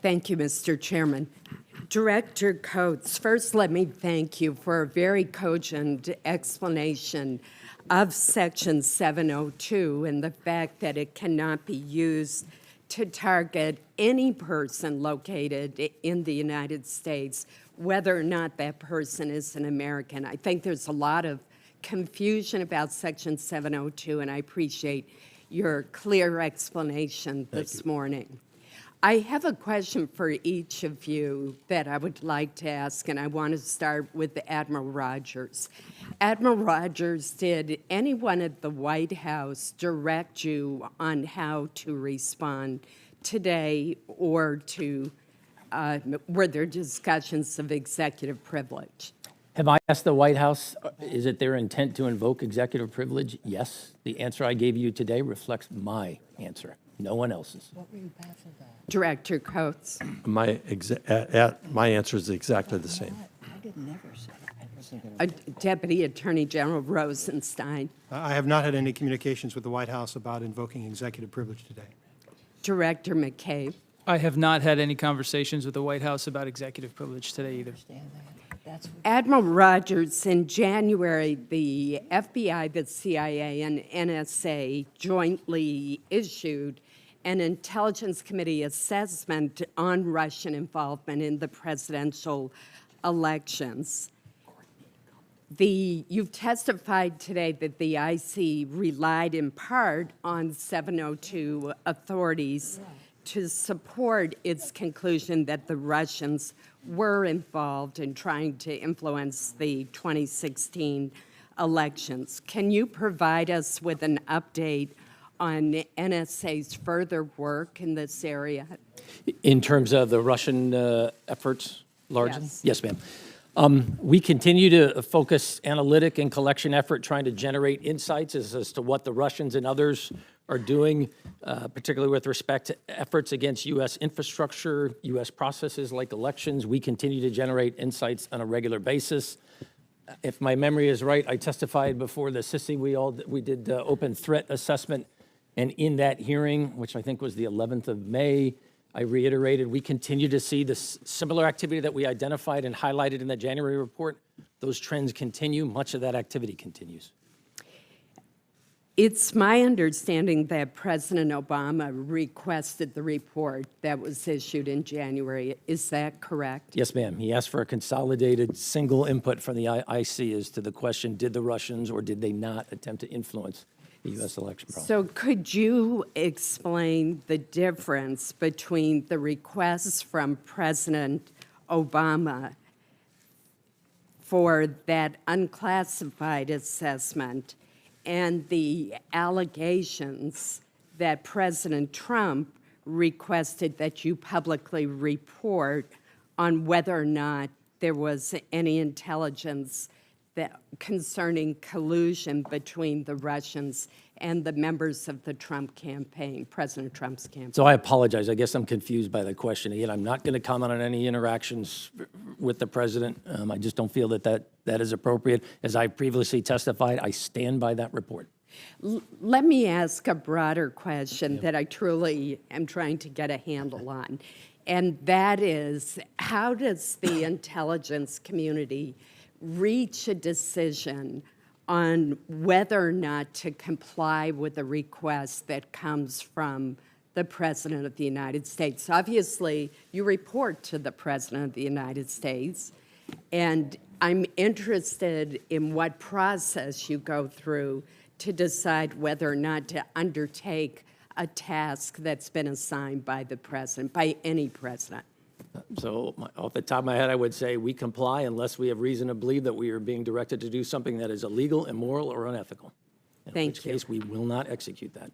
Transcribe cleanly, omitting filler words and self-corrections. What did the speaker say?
Thank you, Mr. Chairman. Director Coates, first let me thank you for a very cogent explanation of Section 702 and the fact that it cannot be used to target any person located in the United States, whether or not that person is an American. I think there's a lot of confusion about Section 702, and I appreciate your clear explanation this morning. I have a question for each of you that I would like to ask, and I want to start with Admiral Rogers. Admiral Rogers, did anyone at the White House direct you on how to respond today, or were there discussions of executive privilege? Have I asked the White House, is it their intent to invoke executive privilege? Yes. The answer I gave you today reflects my answer, no one else's. Director Coates. My answer is exactly the same. I did never say I wasn't going to. Deputy Attorney General Rosenstein. I have not had any communications with the White House about invoking executive privilege today. Director McCabe. I have not had any conversations with the White House about executive privilege today either. That's what Admiral Rogers, in January, the FBI, the CIA, and NSA jointly issued an Intelligence Committee assessment on Russian involvement in the presidential elections. You've testified today that the IC relied in part on 702 authorities to support its conclusion that the Russians were involved in trying to influence the 2016 elections. Can you provide us with an update on NSA's further work in this area? In terms of the Russian efforts, largely? Yes. Yes, ma'am. We continue to focus analytic and collection effort trying to generate insights as to what the Russians and others are doing, particularly with respect to efforts against U.S. infrastructure, U.S. processes like elections. We continue to generate insights on a regular basis. If my memory is right, I testified before the CICI. We did open threat assessment, and in that hearing, which I think was the 11th of May, I reiterated we continue to see this similar activity that we identified and highlighted in the January report. Those trends continue. Much of that activity continues. It's my understanding that President Obama requested the report that was issued in January. Is that correct? Yes, ma'am. He asked for a consolidated single input from the IC as to the question, did the Russians or did they not attempt to influence the U.S. election process? So could you explain the difference between the requests from President Obama for that unclassified assessment and the allegations that President Trump requested that you publicly report on whether or not there was any intelligence concerning collusion between the Russians and the members of the Trump campaign, President Trump's campaign? So I apologize. I guess I'm confused by the question. Again, I'm not going to comment on any interactions with the president. I just don't feel that is appropriate. As I previously testified, I stand by that report. Let me ask a broader question that I truly am trying to get a handle on, and that is, how does the intelligence community reach a decision on whether or not to comply with a request that comes from the President of the United States? Obviously, you report to the President of the United States, and I'm interested in what process you go through to decide whether or not to undertake a task that's been assigned by the President, by any president. So off the top of my head, I would say we comply unless we have reason to believe that we are being directed to do something that is illegal, immoral, or unethical. In Thank which you. case, we will not execute that.